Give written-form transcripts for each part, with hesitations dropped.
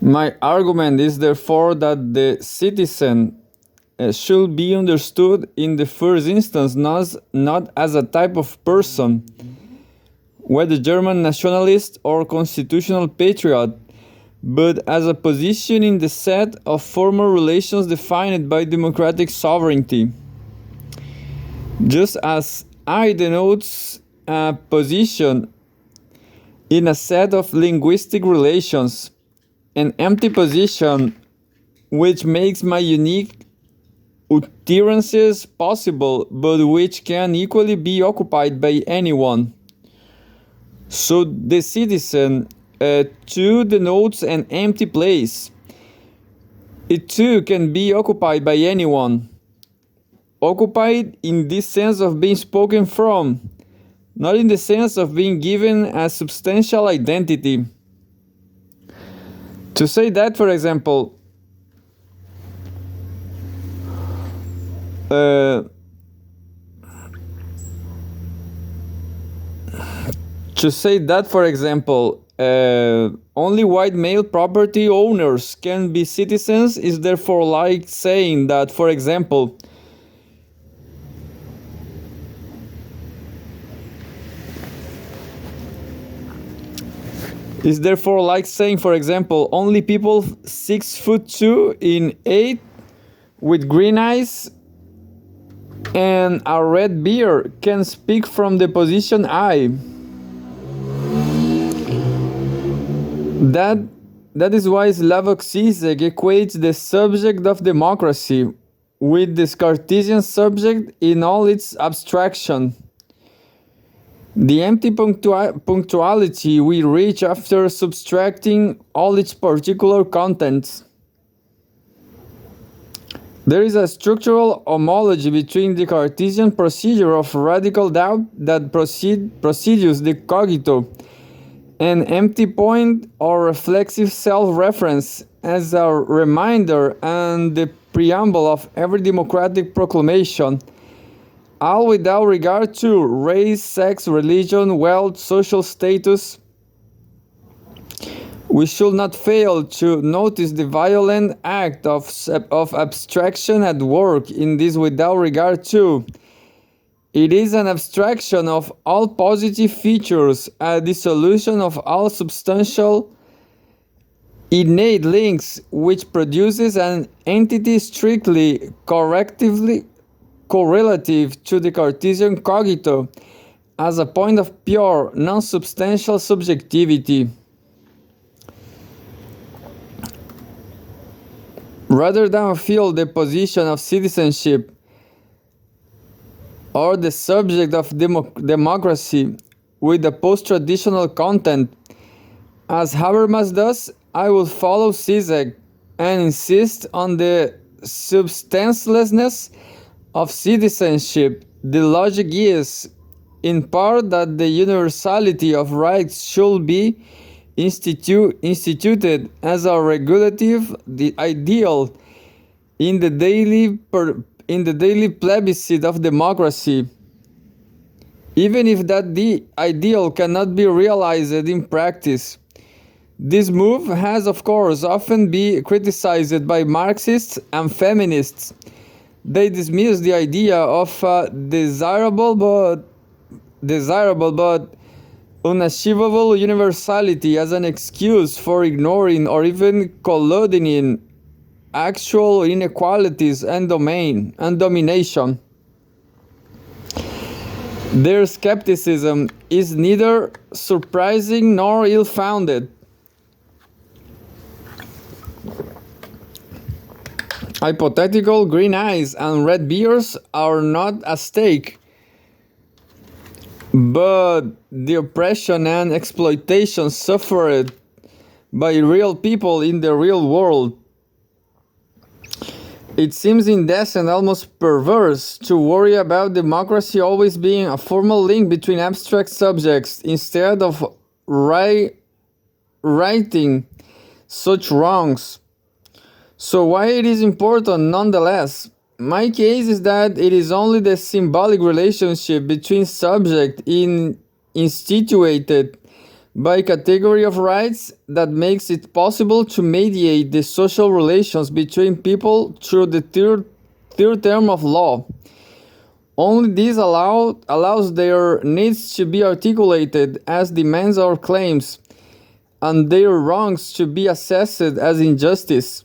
My argument is therefore that the citizen should be understood in the first instance not as a type of person, whether German nationalist or constitutional patriot, but as a position in the set of formal relations defined by democratic sovereignty. Just as I denotes a position in a set of linguistic relations, an empty position which makes my unique utterances possible, but which can equally be occupied by anyone. So the citizen too denotes an empty place. It too can be occupied by anyone. Occupied in this sense of being spoken from, not in the sense of being given a substantial identity. To say that, for example, only white male property owners can be citizens is therefore like saying that, for example, only people 6'2" in 8 with green eyes and a red beard can speak from the position I. That is why Slavoj Žižek equates the subject of democracy with this Cartesian subject in all its abstraction. The empty punctuality we reach after subtracting all its particular contents. There is a structural homology between the Cartesian procedure of radical doubt that precedes the cogito, an empty point or reflexive self-reference as a reminder and the preamble of every democratic proclamation, all without regard to race, sex, religion, wealth, social status. We should not fail to notice the violent act of abstraction at work in this without regard to. It is an abstraction of all positive features, a dissolution of all substantial innate links, which produces an entity strictly correlative to the Cartesian cogito as a point of pure, non-substantial subjectivity. Rather than fill the position of citizenship or the subject of democracy with a post-traditional content, as Habermas does, I will follow Žižek and insist on the substancelessness of citizenship. The logic is, in part, that the universality of rights should be instituted as a regulative ideal in the daily plebiscite of democracy, even if that the ideal cannot be realized in practice. This move has, of course, often been criticized by Marxists and feminists. They dismiss the idea of desirable but unachievable universality as an excuse for ignoring or even colluding in actual inequalities and domination. Their skepticism is neither surprising nor ill-founded. Hypothetical green eyes and red beards are not at stake, but the oppression and exploitation suffered by real people in the real world. It seems indecent, almost perverse, to worry about democracy always being a formal link between abstract subjects instead of righting such wrongs. So why it is important nonetheless? My case is that it is only the symbolic relationship between subject instituted by category of rights that makes it possible to mediate the social relations between people through the third term of law. Only this allows their needs to be articulated as demands or claims, and their wrongs to be assessed as injustice.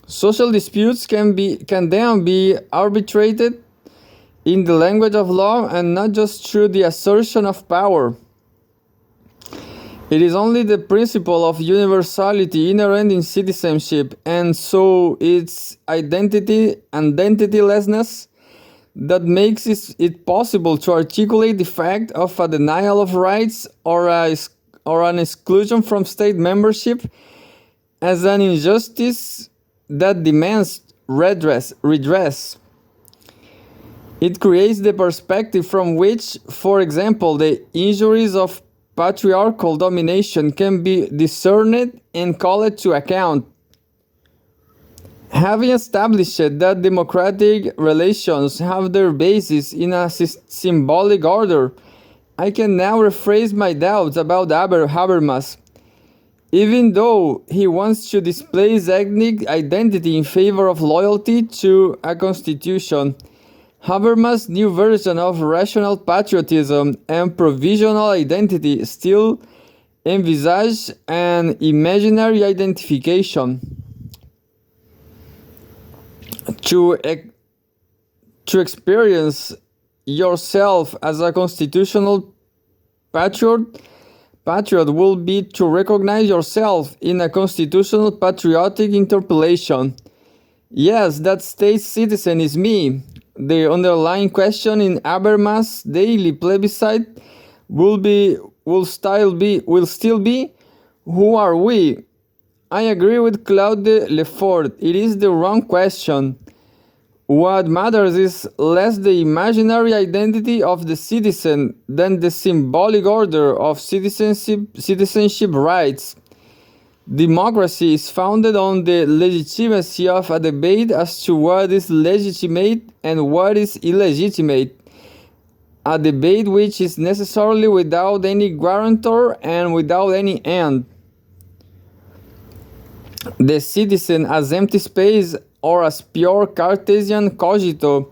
Social disputes can then be arbitrated in the language of law and not just through the assertion of power. It is only the principle of universality inherent in citizenship, and so its identitylessness, that makes it possible to articulate the fact of a denial of rights or an exclusion from state membership as an injustice that demands redress. It creates the perspective from which, for example, the injuries of patriarchal domination can be discerned and called to account. Having established that democratic relations have their basis in a symbolic order, I can now rephrase my doubts about Habermas. Even though he wants to display his ethnic identity in favor of loyalty to a constitution, Habermas' new version of rational patriotism and provisional identity still envisage an imaginary identification. To experience yourself as a constitutional patriot will be to recognize yourself in a constitutional patriotic interpellation. Yes, that state citizen is me. The underlying question in Habermas' daily plebiscite will still be, who are we? I agree with Claude Lefort. It is the wrong question. What matters is less the imaginary identity of the citizen than the symbolic order of citizenship rights. Democracy is founded on the legitimacy of a debate as to what is legitimate and what is illegitimate. A debate which is necessarily without any guarantor and without any end. The citizen as empty space or as pure Cartesian cogito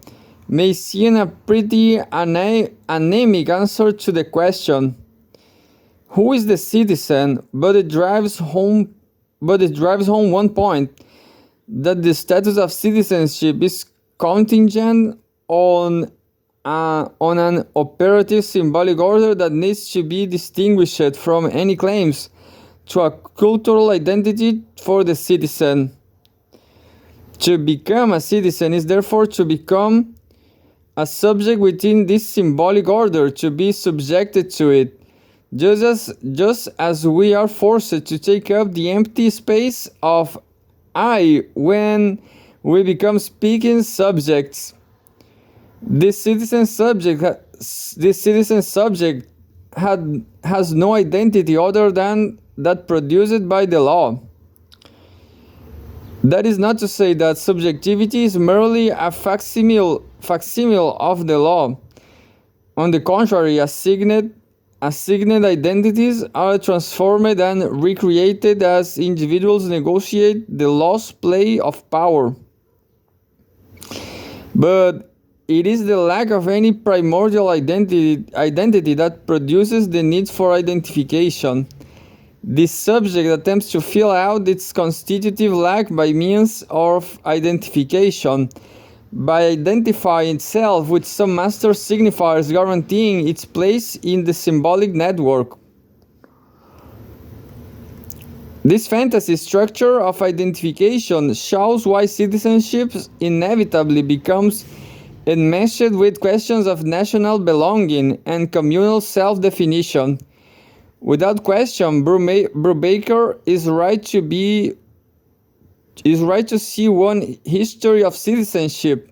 may seem a pretty anemic answer to the question, who is the citizen? But it drives home one point, that the status of citizenship is contingent on an operative symbolic order that needs to be distinguished from any claims to a cultural identity for the citizen. To become a citizen is therefore to become a subject within this symbolic order, to be subjected to it, just as we are forced to take up the empty space of I when we become speaking subjects. This citizen subject has no identity other than that produced by the law. That is not to say that subjectivity is merely a facsimile of the law. On the contrary, assigned identities are transformed and recreated as individuals negotiate the lost play of power. But it is the lack of any primordial identity that produces the need for identification. This subject attempts to fill out its constitutive lack by means of identification, by identifying itself with some master signifiers guaranteeing its place in the symbolic network. This fantasy structure of identification shows why citizenship inevitably becomes enmeshed with questions of national belonging and communal self-definition. Without question, Brubaker is right to see one history of citizenship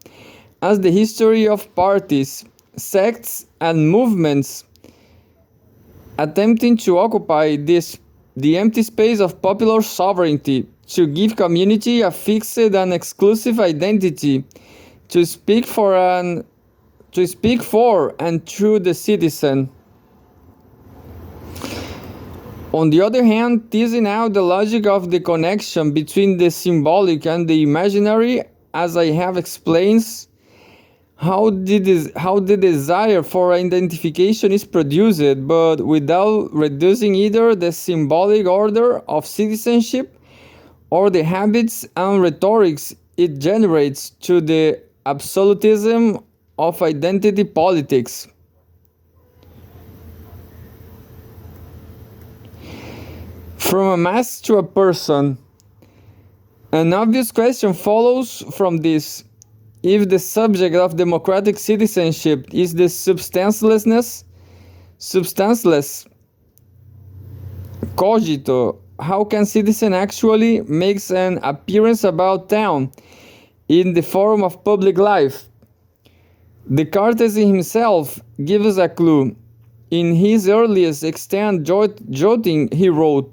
as the history of parties, sects, and movements attempting to occupy the empty space of popular sovereignty, to give community a fixed and exclusive identity, to speak for and through the citizen. On the other hand, teasing out the logic of the connection between the symbolic and the imaginary, as I have explained, how the desire for identification is produced, but without reducing either the symbolic order of citizenship or the habits and rhetorics it generates to the absolutism of identity politics. From a mask to a person. An obvious question follows from this. If the subject of democratic citizenship is the substanceless cogito, how can citizen actually makes an appearance about town in the forum of public life? Descartes himself gives a clue. In his earliest extant jotting, he wrote,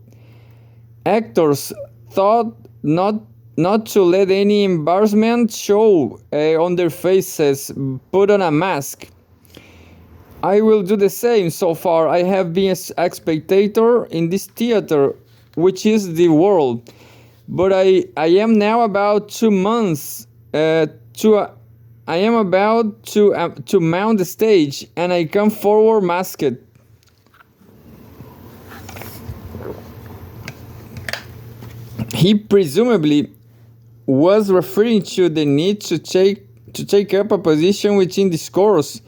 "Actors thought not to let any embarrassment show on their faces, put on a mask. I will do the same. So far, I have been a spectator in this theater, which is the world. But I am now about 2 months I am about to mount the stage, and I come forward masked." He presumably was referring to the need to take up a position within discourse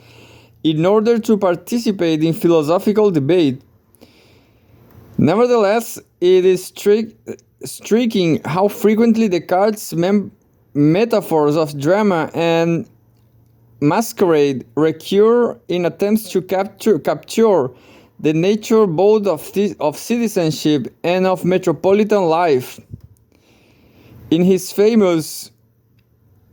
in order to participate in philosophical debate. Nevertheless, it is striking how frequently Descartes' metaphors of drama and masquerade recur in attempts to capture the nature both of citizenship and of metropolitan life. In his famous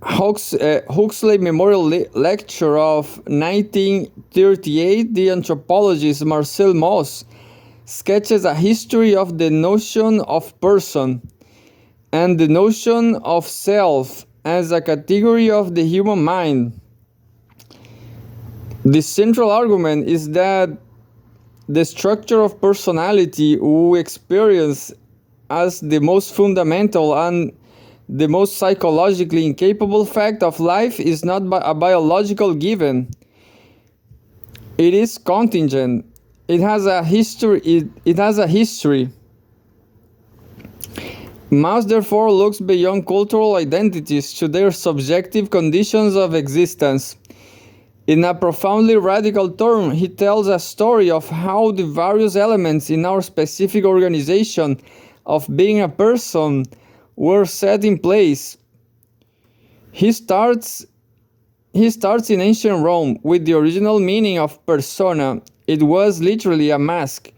Huxley Memorial Lecture of 1938, the anthropologist Marcel Mauss sketches a history of the notion of person and the notion of self as a category of the human mind. The central argument is that the structure of personality we experience as the most fundamental and the most psychologically incapable fact of life is not a biological given. It is contingent. It has a history. It has a history. Mauss therefore looks beyond cultural identities to their subjective conditions of existence. In a profoundly radical term, he tells a story of how the various elements in our specific organization of being a person were set in place. He starts in ancient Rome with the original meaning of persona. It was literally a mask.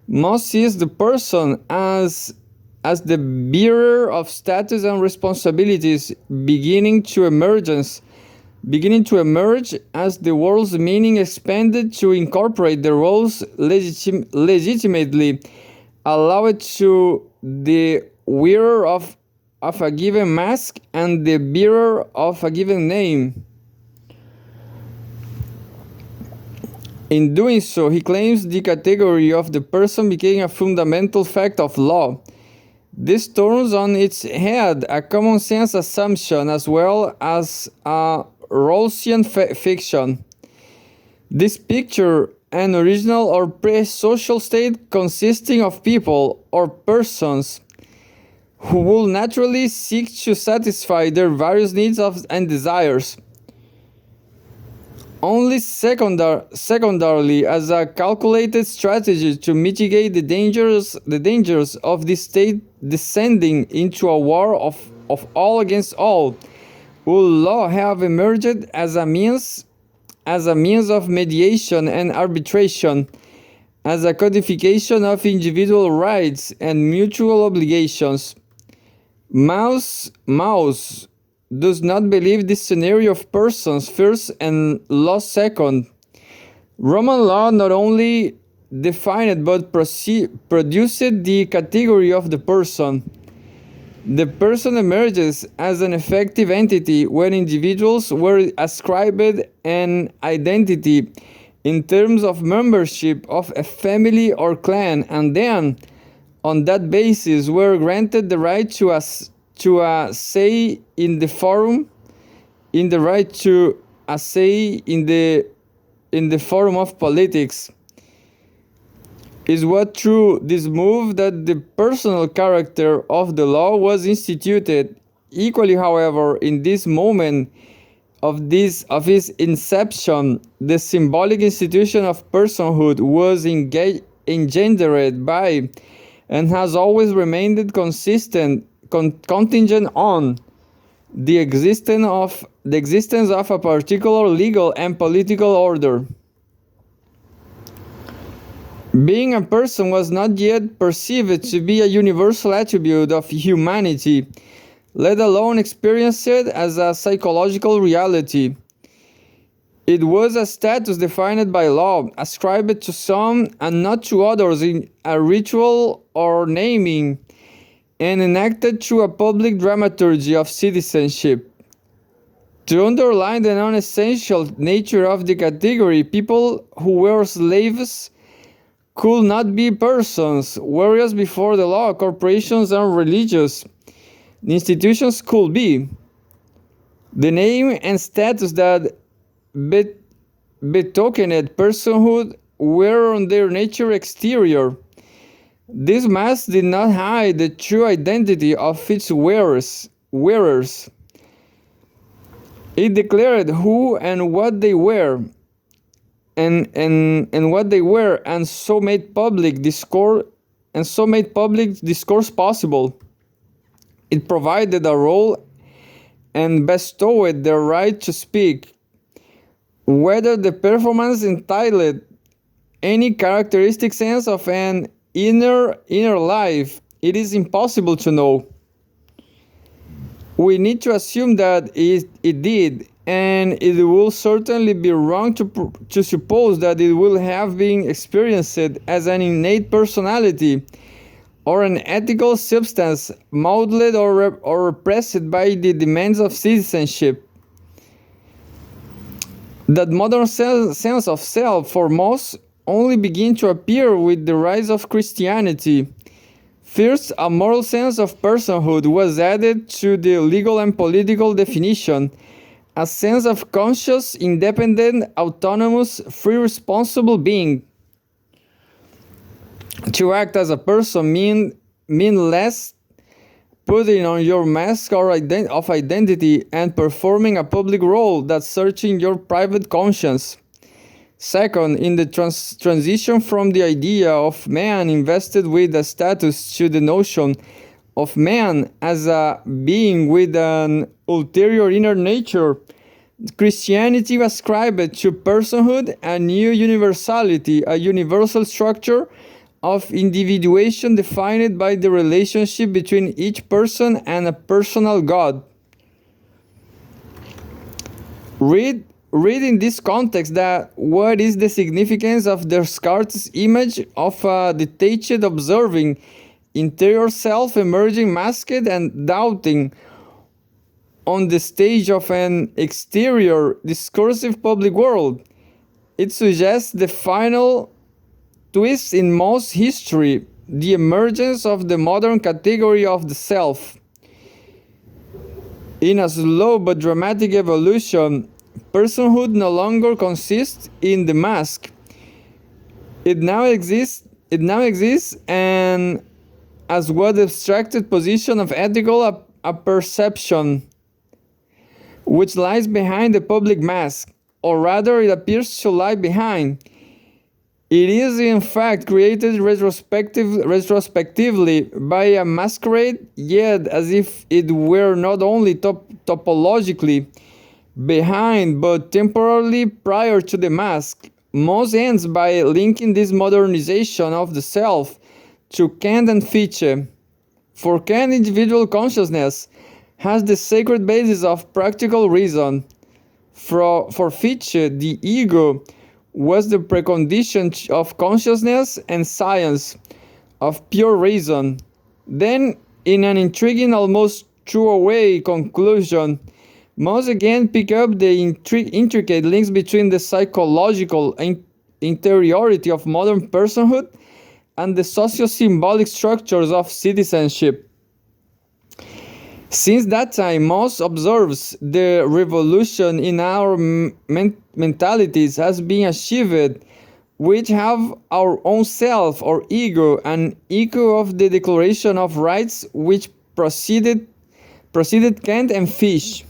Mauss sees the person as the bearer of status and responsibilities beginning to emerge as the world's meaning expanded to incorporate the roles legitimately allowed to the wearer of a given mask and the bearer of a given name. In doing so, he claims the category of the person became a fundamental fact of law. This turns on its head a common sense assumption as well as a Rawlsian fiction. This picture an original or pre-social state consisting of people or persons who will naturally seek to satisfy their various needs and desires. Only secondarily as a calculated strategy to mitigate the dangers of this state descending into a war of all against all, will law have emerged as a means of mediation and arbitration, as a codification of individual rights and mutual obligations. Mauss does not believe this scenario of persons first and law second. Roman law not only defined but produced the category of the person. The person emerges as an effective entity when individuals were ascribed an identity in terms of membership of a family or clan, and then, on that basis, were granted the right to a say in the forum, in the right to a say in the forum of politics. Is what through this move that the personal character of the law was instituted. Equally, however, in this moment of its inception, the symbolic institution of personhood was engendered by and has always remained contingent on the existence of a particular legal and political order. Being a person was not yet perceived to be a universal attribute of humanity, let alone experienced as a psychological reality. It was a status defined by law, ascribed to some and not to others in a ritual or naming, and enacted through a public dramaturgy of citizenship. To underline the non-essential nature of the category, people who were slaves could not be persons, whereas before the law, corporations and religious institutions could be. The name and status that betokened personhood were on their nature exterior. This mask did not hide the true identity of its wearers. It declared who and what they were, and what they were, and so made public discourse possible. It provided a role and bestowed the right to speak. Whether the performance entitled any characteristic sense of an inner life, it is impossible to know. We need to assume that it did, and it will certainly be wrong to suppose that it will have been experienced as an innate personality or an ethical substance molded or repressed by the demands of citizenship. That modern sense of self for most only began to appear with the rise of Christianity. First, a moral sense of personhood was added to the legal and political definition, a sense of conscious, independent, autonomous, free, responsible being. To act as a person mean less putting on your mask of identity and performing a public role than searching your private conscience. Second, in the transition from the idea of man invested with a status to the notion of man as a being with an ulterior inner nature, Christianity ascribed to personhood a new universality, a universal structure of individuation defined by the relationship between each person and a personal God. Read in this context that what is the significance of Descartes' image of a detached observing interior self emerging masked and doubting on the stage of an exterior discursive public world. It suggests the final twist in most history, the emergence of the modern category of the self. In a slow but dramatic evolution, personhood no longer consists in the mask. It now exists and as what abstracted position of ethical a perception which lies behind the public mask, or rather it appears to lie behind. It is in fact created retrospectively by a masquerade, yet as if it were not only topologically behind but temporarily prior to the mask. Most ends by linking this modernization of the self to Kant and Fichte. For Kant, individual consciousness has the sacred basis of practical reason. For Fichte, the ego was the precondition of consciousness and science, of pure reason. Then, in an intriguing, almost throwaway conclusion, most again pick up the intricate links between the psychological interiority of modern personhood and the socio-symbolic structures of citizenship. Since that time, Moss observes the revolution in our mentalities has been achieved, which have our own self or ego, an echo of the Declaration of Rights which preceded Kant and Fish.